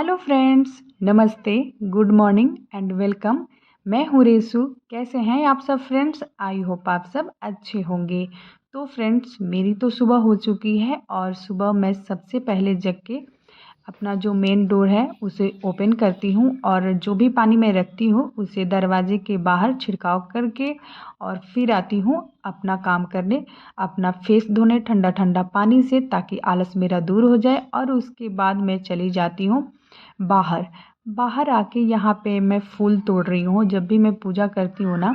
Hello friends, नमस्ते, good morning and welcome. मैं हूँ रेसू। कैसे हैं आप सब फ्रेंड्स? आई होप आप सब अच्छे होंगे। तो फ्रेंड्स, मेरी तो सुबह हो चुकी है और सुबह मैं सबसे पहले जग के अपना जो मेन डोर है उसे ओपन करती हूँ और जो भी पानी मैं रखती हूँ उसे दरवाजे के बाहर छिड़काव करके और फिर आती हूँ अपना काम करने, अपना फेस धोने ठंडा ठंडा पानी से, ताकि आलस मेरा दूर हो जाए। और उसके बाद मैं चली जाती हूँ बाहर। बाहर आके यहाँ पे मैं फूल तोड़ रही हूँ। जब भी मैं पूजा करती हूँ ना,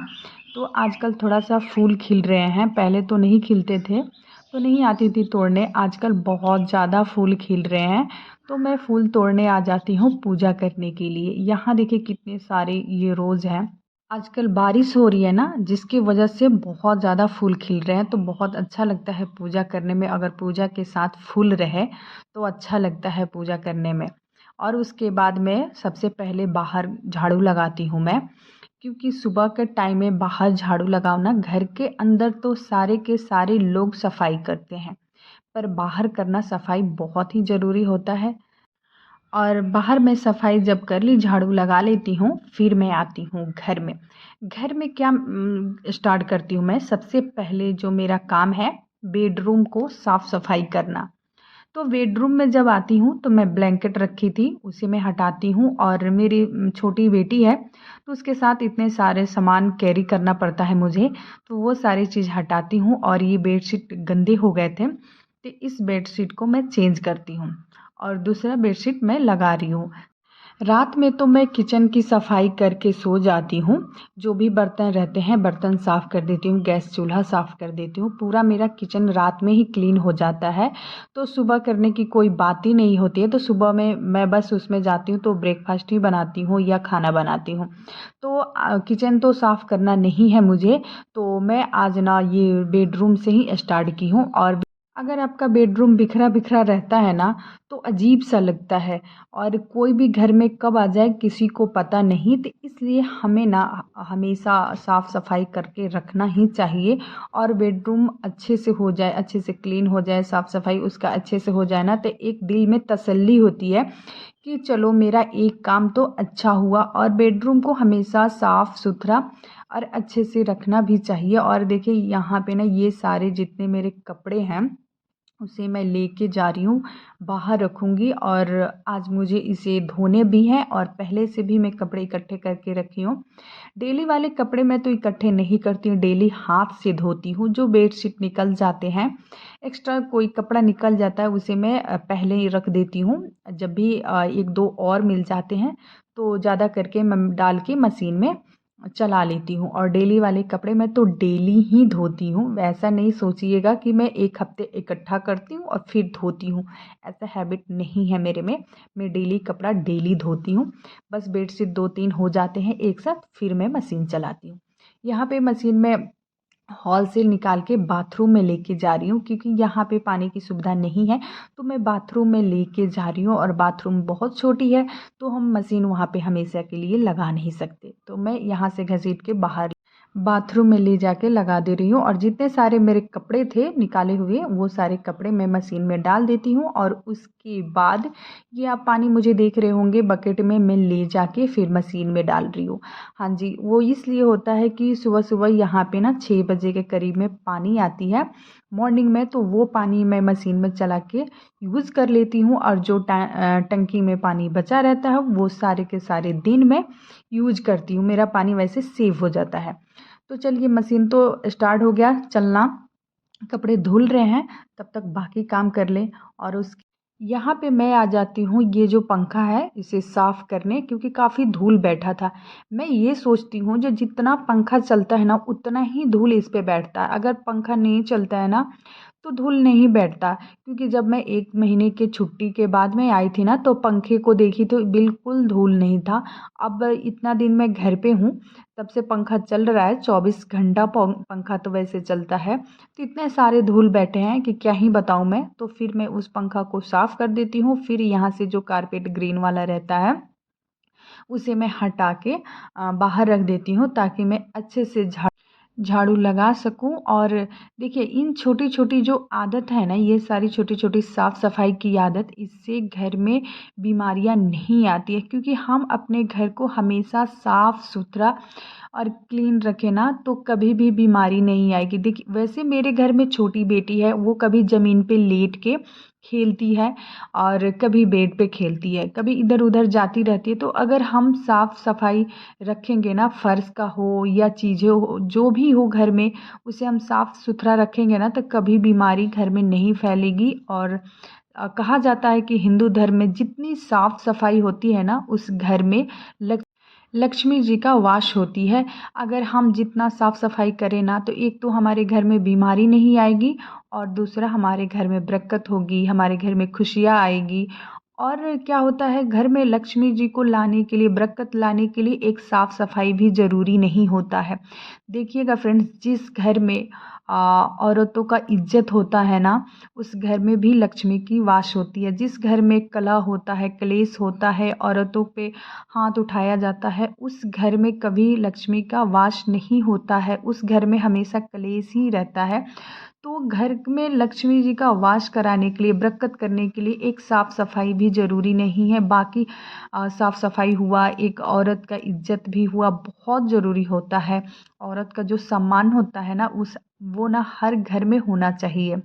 तो आजकल थोड़ा सा फूल खिल रहे हैं। पहले तो नहीं खिलते थे, तो नहीं आती थी तोड़ने। आजकल बहुत ज़्यादा फूल खिल रहे हैं, तो मैं फूल तोड़ने आ जाती हूँ पूजा करने के लिए। यहाँ देखिए कितने सारे ये रोज़ हैं। आजकल बारिश हो रही है ना, जिसकी वजह से बहुत ज़्यादा फूल खिल रहे हैं, तो बहुत अच्छा लगता है पूजा करने में। अगर पूजा के साथ फूल रहे तो अच्छा लगता है पूजा करने में। और उसके बाद में सबसे पहले बाहर झाड़ू लगाती हूँ मैं, क्योंकि सुबह के टाइम में बाहर झाड़ू लगाओ ना, घर के अंदर तो सारे के सारे लोग सफाई करते हैं, पर बाहर करना सफाई बहुत ही ज़रूरी होता है। और बाहर मैं सफाई जब कर ली, झाड़ू लगा लेती हूँ, फिर मैं आती हूँ घर में। घर में क्या स्टार्ट करती हूँ मैं? सबसे पहले जो मेरा काम है, बेडरूम को साफ़ सफाई करना। तो बेडरूम में जब आती हूँ तो मैं ब्लैंकेट रखी थी उसे मैं हटाती हूँ, और मेरी छोटी बेटी है तो उसके साथ इतने सारे सामान कैरी करना पड़ता है मुझे, तो वो सारी चीज़ हटाती हूँ। और ये बेडशीट गंदे हो गए थे, तो इस बेडशीट को मैं चेंज करती हूँ और दूसरा बेडशीट मैं लगा रही हूँ। रात में तो मैं किचन की सफाई करके सो जाती हूँ। जो भी बर्तन रहते हैं बर्तन साफ़ कर देती हूँ, गैस चूल्हा साफ़ कर देती हूँ। पूरा मेरा किचन रात में ही क्लीन हो जाता है, तो सुबह करने की कोई बात ही नहीं होती है। तो सुबह में मैं बस उसमें जाती हूँ तो ब्रेकफास्ट ही बनाती हूँ या खाना बनाती हूँ। तो किचन तो साफ़ करना नहीं है मुझे, तो मैं आज ना ये बेडरूम से ही स्टार्ट की हूँ। और अगर आपका बेडरूम बिखरा बिखरा रहता है ना, तो अजीब सा लगता है, और कोई भी घर में कब आ जाए किसी को पता नहीं। तो इसलिए हमें ना हमेशा साफ़ सफाई करके रखना ही चाहिए। और बेडरूम अच्छे से हो जाए, अच्छे से क्लीन हो जाए, साफ़ सफाई उसका अच्छे से हो जाए ना, तो एक दिल में तसल्ली होती है कि चलो मेरा एक काम तो अच्छा हुआ। और बेडरूम को हमेशा साफ़ सुथरा और अच्छे से रखना भी चाहिए। और देखिए यहाँ पे ना ये सारे जितने मेरे कपड़े हैं उसे मैं लेके जा रही हूँ, बाहर रखूँगी। और आज मुझे इसे धोने भी हैं, और पहले से भी मैं कपड़े इकट्ठे करके रखी हूँ। डेली वाले कपड़े मैं तो इकट्ठे नहीं करती हूँ, डेली हाथ से धोती हूँ। जो बेडशीट निकल जाते हैं, एक्स्ट्रा कोई कपड़ा निकल जाता है, उसे मैं पहले ही रख देती हूँ। जब भी एक दो और मिल जाते हैं तो ज़्यादा करके मैं डाल के मशीन में चला लेती हूँ। और डेली वाले कपड़े मैं तो डेली ही धोती हूँ। वैसा नहीं सोचिएगा कि मैं एक हफ्ते इकट्ठा करती हूँ और फिर धोती हूँ, ऐसा हैबिट नहीं है मेरे में। मैं डेली कपड़ा डेली धोती हूँ। बस बेडशीट दो तीन हो जाते हैं एक साथ, फिर मैं मशीन चलाती हूँ। यहाँ पे मशीन में हॉल से निकाल के बाथरूम में लेके जा रही हूँ, क्योंकि यहाँ पे पानी की सुविधा नहीं है, तो मैं बाथरूम में लेके जा रही हूँ। और बाथरूम बहुत छोटी है, तो हम मशीन वहाँ पे हमेशा के लिए लगा नहीं सकते, तो मैं यहाँ से घसीट के बाहर बाथरूम में ले जाके लगा दे रही हूँ। और जितने सारे मेरे कपड़े थे निकाले हुए, वो सारे कपड़े मैं मशीन में डाल देती हूँ। और उसके बाद ये आप पानी मुझे देख रहे होंगे बकेट में मैं ले जाके फिर मशीन में डाल रही हूँ। हाँ जी, वो इसलिए होता है कि सुबह सुबह यहाँ पे ना 6 बजे के करीब में पानी आती है मॉर्निंग में, तो वो पानी मैं मशीन में चला के यूज़ कर लेती हूँ। और जो टंकी में पानी बचा रहता है वो सारे के सारे दिन में यूज करती हूँ। मेरा पानी वैसे सेव हो जाता है। तो चलिए, मशीन तो स्टार्ट हो गया चलना, कपड़े धुल रहे हैं, तब तक बाकी काम कर लें। और उस यहाँ पे मैं आ जाती हूँ ये जो पंखा है इसे साफ़ करने, क्योंकि काफ़ी धूल बैठा था। मैं ये सोचती हूँ जो जितना पंखा चलता है ना उतना ही धूल इस पे बैठता है। अगर पंखा नहीं चलता है ना तो धूल नहीं बैठता। क्योंकि जब मैं 1 महीने की छुट्टी के बाद में आई थी ना, तो पंखे को देखी तो बिल्कुल धूल नहीं था। अब इतना दिन मैं घर पे हूँ, तब से पंखा चल रहा है, 24 घंटा पंखा तो वैसे चलता है, तो इतने सारे धूल बैठे हैं कि क्या ही बताऊँ मैं। तो फिर मैं उस पंखा को साफ़ कर देती हूँ। फिर यहाँ से जो कारपेट ग्रीन वाला रहता है उसे मैं हटा के बाहर रख देती हूँ, ताकि मैं अच्छे से झाड़ू लगा सकूं। और देखिए इन छोटी छोटी जो आदत है ना, ये सारी छोटी छोटी साफ़ सफाई की आदत, इससे घर में बीमारियां नहीं आती है, क्योंकि हम अपने घर को हमेशा साफ़ सुथरा और क्लीन रखें ना, तो कभी भी बीमारी नहीं आएगी। देखिए वैसे मेरे घर में छोटी बेटी है, वो कभी ज़मीन पे लेट के खेलती है और कभी बेड पे खेलती है, कभी इधर उधर जाती रहती है। तो अगर हम साफ़ सफाई रखेंगे ना, फर्श का हो या चीज़ें हो, जो भी हो घर में, उसे हम साफ़ सुथरा रखेंगे ना, तो कभी बीमारी घर में नहीं फैलेगी। और कहा जाता है कि हिंदू धर्म में जितनी साफ़ सफाई होती है ना, उस घर में लक्ष्मी जी का वास होती है। अगर हम जितना साफ़ सफाई करें ना, तो एक तो हमारे घर में बीमारी नहीं आएगी, और दूसरा हमारे घर में बरकत होगी, हमारे घर में खुशियाँ आएगी। और क्या होता है, घर में लक्ष्मी जी को लाने के लिए, बरकत लाने के लिए एक साफ़ सफाई भी ज़रूरी नहीं होता है। देखिएगा फ्रेंड्स, जिस घर में औरतों का इज्जत होता है ना, उस घर में भी लक्ष्मी की वास होती है। जिस घर में कलह होता है, क्लेश होता है, औरतों पे हाथ उठाया जाता है, उस घर में कभी लक्ष्मी का वास नहीं होता है, उस घर में हमेशा क्लेश ही रहता है। तो घर में लक्ष्मी जी का वास कराने के लिए, बरकत करने के लिए एक साफ़ सफाई भी ज़रूरी नहीं है। बाकी साफ़ सफाई हुआ, एक औरत का इज्जत भी हुआ, बहुत ज़रूरी होता है। औरत का जो सम्मान होता है ना, उस वो ना हर घर में होना चाहिए,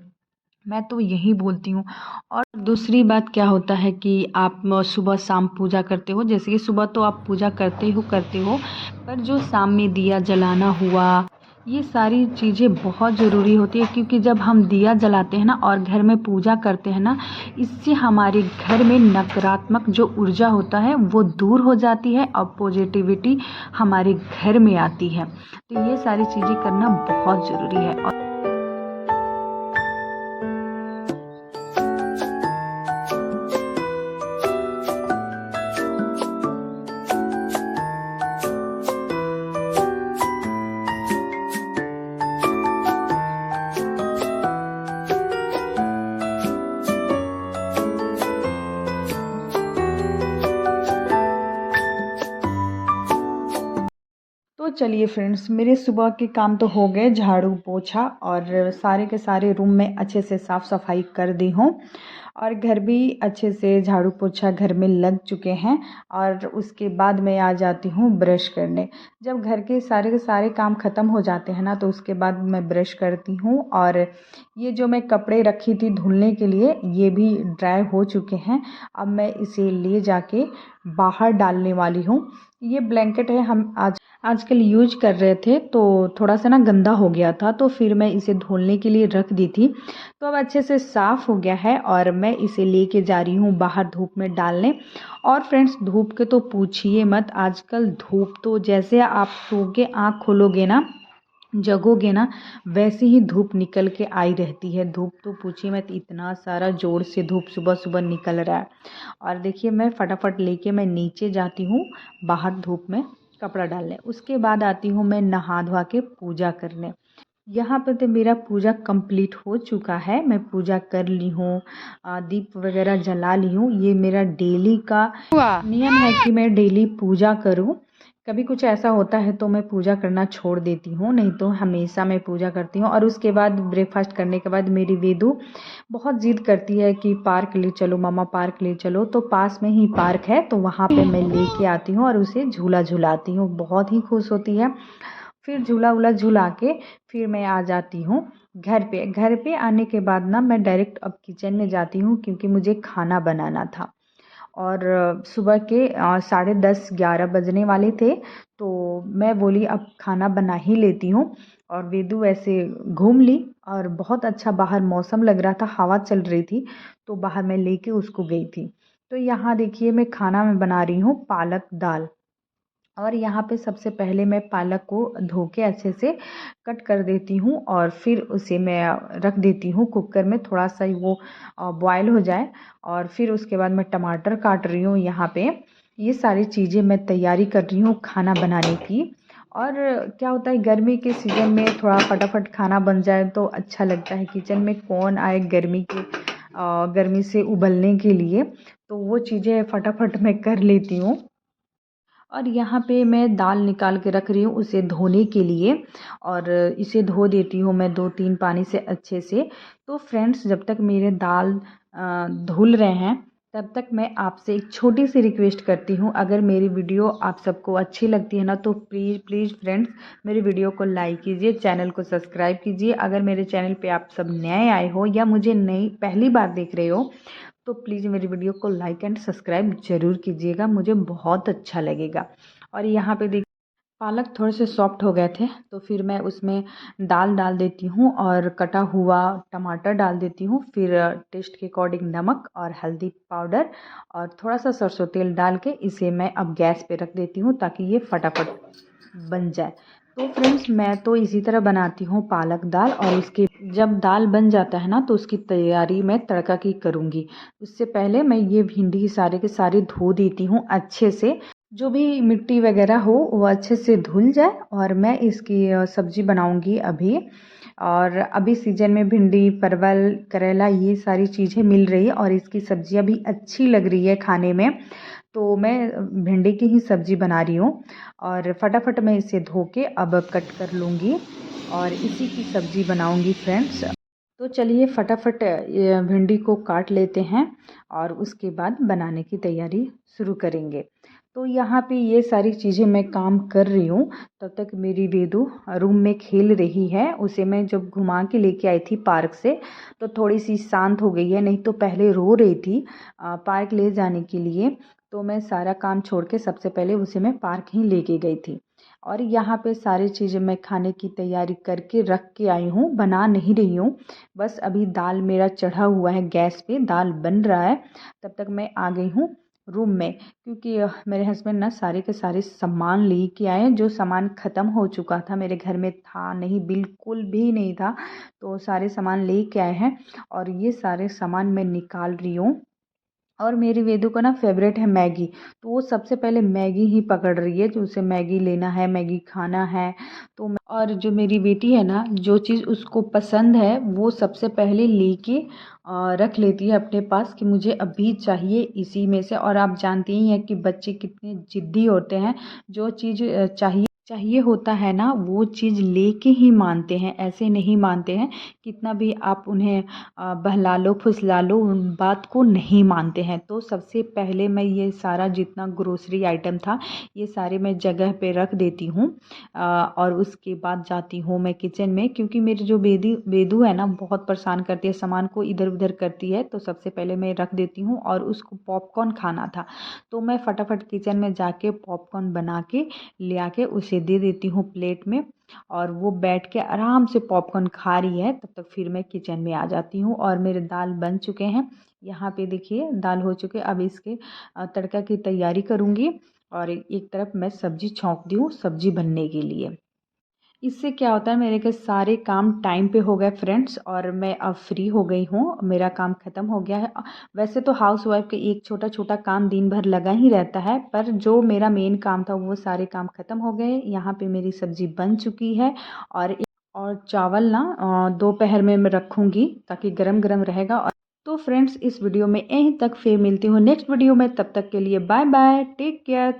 मैं तो यही बोलती हूँ। और दूसरी बात क्या होता है कि आप सुबह शाम पूजा करते हो, जैसे कि सुबह तो आप पूजा करते हो, पर जो शाम में दिया जलाना हुआ, ये सारी चीज़ें बहुत ज़रूरी होती है। क्योंकि जब हम दिया जलाते हैं ना और घर में पूजा करते हैं ना, इससे हमारे घर में नकारात्मक जो ऊर्जा होता है वो दूर हो जाती है और पॉजिटिविटी हमारे घर में आती है। तो ये सारी चीज़ें करना बहुत ज़रूरी है। और तो चलिए फ्रेंड्स, मेरे सुबह के काम तो हो गए, झाड़ू पोछा और सारे के सारे रूम में अच्छे से साफ़ सफाई कर दी हूँ, और घर भी अच्छे से झाड़ू पोछा घर में लग चुके हैं। और उसके बाद मैं आ जाती हूँ ब्रश करने। जब घर के सारे काम ख़त्म हो जाते हैं ना, तो उसके बाद मैं ब्रश करती हूँ। और ये जो मैं कपड़े रखी थी धुलने के लिए, ये भी ड्राई हो चुके हैं। अब मैं इसे ले जाके बाहर डालने वाली हूँ। ये ब्लैंकेट है, हम आजकल यूज कर रहे थे, तो थोड़ा सा ना गंदा हो गया था, तो फिर मैं इसे धुलने के लिए रख दी थी। तो अब अच्छे से साफ़ हो गया है, और मैं इसे लेके जा रही हूँ बाहर धूप में डालने। और फ्रेंड्स, धूप के तो पूछिए मत, आजकल धूप तो जैसे आप सोके आँख खोलोगे ना, जगोगे ना, वैसे ही धूप निकल के आई रहती है। धूप तो पूछिए मत, इतना सारा ज़ोर से धूप सुबह सुबह निकल रहा है। और देखिए मैं फटाफट लेके मैं नीचे जाती हूँ बाहर धूप में कपड़ा डालने। उसके बाद आती हूँ मैं नहा धोवा के पूजा करने। यहाँ पे तो मेरा पूजा कंप्लीट हो चुका है, मैं पूजा कर ली हूँ, दीप वगैरह जला ली हूँ। ये मेरा डेली का नियम है कि मैं डेली पूजा करूँ। कभी कुछ ऐसा होता है तो मैं पूजा करना छोड़ देती हूँ, नहीं तो हमेशा मैं पूजा करती हूँ। और उसके बाद ब्रेकफास्ट करने के बाद मेरी वेदू बहुत ज़िद करती है कि पार्क ले चलो मम्मा, पार्क ले चलो। तो पास में ही पार्क है, तो वहाँ पे मैं लेके आती हूँ और उसे झूला झुलाती हूँ। बहुत ही खुश होती है। फिर झूला वूला झुला के फिर मैं आ जाती हूँ घर पे। घर पे आने के बाद ना मैं डायरेक्ट अब किचन में जाती हूँ, क्योंकि मुझे खाना बनाना था। और सुबह के 10:30-11 बजने वाले थे, तो मैं बोली अब खाना बना ही लेती हूँ। और वेदू ऐसे घूम ली, और बहुत अच्छा बाहर मौसम लग रहा था, हवा चल रही थी, तो बाहर मैं लेके उसको गई थी। तो यहाँ देखिए मैं खाना में बना रही हूँ पालक दाल। और यहाँ पे सबसे पहले मैं पालक को धो के अच्छे से कट कर देती हूँ, और फिर उसे मैं रख देती हूँ कुकर में, थोड़ा सा ही वो बॉयल हो जाए। और फिर उसके बाद मैं टमाटर काट रही हूँ यहाँ पे। ये सारी चीज़ें मैं तैयारी कर रही हूँ खाना बनाने की। और क्या होता है, गर्मी के सीज़न में थोड़ा फटाफट खाना बन जाए तो अच्छा लगता है। किचन में कौन आए गर्मी से उबलने के लिए, तो वो चीज़ें फटाफट मैं कर लेती हूँ। और यहाँ पे मैं दाल निकाल के रख रही हूँ उसे धोने के लिए, और इसे धो देती हूँ मैं 2-3 पानी से अच्छे से। तो फ्रेंड्स, जब तक मेरे दाल धुल रहे हैं तब तक मैं आपसे एक छोटी सी रिक्वेस्ट करती हूँ, अगर मेरी वीडियो आप सबको अच्छी लगती है ना तो प्लीज़ प्लीज़ फ्रेंड्स मेरी वीडियो को लाइक कीजिए, चैनल को सब्सक्राइब कीजिए। अगर मेरे चैनल पे आप सब नए आए हो या मुझे नई पहली बार देख रहे हो तो प्लीज़ मेरी वीडियो को लाइक एंड सब्सक्राइब ज़रूर कीजिएगा, मुझे बहुत अच्छा लगेगा। और यहाँ पे देखिए पालक थोड़े से सॉफ्ट हो गए थे तो फिर मैं उसमें दाल डाल देती हूँ और कटा हुआ टमाटर डाल देती हूँ, फिर टेस्ट के अकॉर्डिंग नमक और हल्दी पाउडर और थोड़ा सा सरसों तेल डाल के इसे मैं अब गैस पे रख देती हूँ ताकि ये फटाफट बन जाए। तो फ्रेंड्स, मैं तो इसी तरह बनाती हूँ पालक दाल, और उसके जब दाल बन जाता है ना तो उसकी तैयारी मैं तड़का की करूँगी। उससे पहले मैं ये भिंडी सारे के सारे धो देती हूँ अच्छे से, जो भी मिट्टी वगैरह हो वो अच्छे से धुल जाए, और मैं इसकी सब्ज़ी बनाऊँगी अभी। और अभी सीजन में भिंडी, परवल, करेला ये सारी चीज़ें मिल रही है और इसकी सब्ज़ियाँ भी अच्छी लग रही है खाने में। तो मैं भिंडी की ही सब्ज़ी बना रही हूँ और फटाफट मैं इसे धो के अब कट कर लूँगी और इसी की सब्ज़ी बनाऊँगी फ्रेंड्स। तो चलिए फटाफट ये भिंडी को काट लेते हैं और उसके बाद बनाने की तैयारी शुरू करेंगे। तो यहाँ पे ये सारी चीज़ें मैं काम कर रही हूँ, तब तक मेरी वेदू रूम में खेल रही है। उसे मैं जब घुमा के लेके आई थी पार्क से तो थोड़ी सी शांत हो गई है, नहीं तो पहले रो रही थी पार्क ले जाने के लिए। तो मैं सारा काम छोड़ के सबसे पहले उसे मैं पार्क ही लेके गई थी। और यहाँ पे सारी चीज़ें मैं खाने की तैयारी करके रख के आई हूँ, बना नहीं रही हूँ। बस अभी दाल मेरा चढ़ा हुआ है गैस पे, दाल बन रहा है, तब तक मैं आ गई हूँ रूम में, क्योंकि मेरे हस्बैंड ना सारे के सारे सामान ले के आए हैं। जो सामान ख़त्म हो चुका था मेरे घर में था नहीं, बिल्कुल भी नहीं था, तो सारे सामान ले के आए हैं और ये सारे सामान मैं निकाल रही हूँ। और मेरी वेदू का ना फेवरेट है मैगी, तो वो सबसे पहले मैगी ही पकड़ रही है, जो उसे मैगी लेना है, मैगी खाना है। तो और जो मेरी बेटी है ना, जो चीज़ उसको पसंद है वो सबसे पहले लेके रख लेती है अपने पास कि मुझे अभी चाहिए इसी में से। और आप जानते ही हैं कि बच्चे कितने ज़िद्दी होते हैं, जो चीज़ चाहिए चाहिए होता है ना वो चीज़ लेके ही मानते हैं, ऐसे नहीं मानते हैं। कितना भी आप उन्हें बहला लो फुसला लो, उन बात को नहीं मानते हैं। तो सबसे पहले मैं ये सारा जितना ग्रोसरी आइटम था ये सारे मैं जगह पे रख देती हूँ और उसके बाद जाती हूँ मैं किचन में, क्योंकि मेरी जो बेदू है ना बहुत परेशान करती है, सामान को इधर उधर करती है। तो सबसे पहले मैं रख देती हूँ और उसको पॉपकॉर्न खाना था तो मैं फटाफट किचन में जाके पॉपकॉर्न बना के ले आके उसे दे देती हूँ प्लेट में, और वो बैठ के आराम से पॉपकॉर्न खा रही है। तब तक फिर मैं किचन में आ जाती हूँ और मेरे दाल बन चुके हैं। यहाँ पे देखिए दाल हो चुके, अब इसके तड़का की तैयारी करूँगी और एक तरफ मैं सब्जी छौंक दी हूँ सब्जी बनने के लिए। इससे क्या होता है, मेरे के सारे काम टाइम पे हो गए फ्रेंड्स और मैं अब फ्री हो गई हूँ, मेरा काम ख़त्म हो गया है। वैसे तो हाउस वाइफ के एक छोटा छोटा काम दिन भर लगा ही रहता है, पर जो मेरा मेन काम था वो सारे काम ख़त्म हो गए। यहाँ पे मेरी सब्ज़ी बन चुकी है और चावल ना दोपहर में मैं रखूँगी ताकि गरम गरम रहेगा। और तो फ्रेंड्स, इस वीडियो में यहीं तक, फिर मिलती हूँ नेक्स्ट वीडियो में, तब तक के लिए बाय बाय, टेक केयर।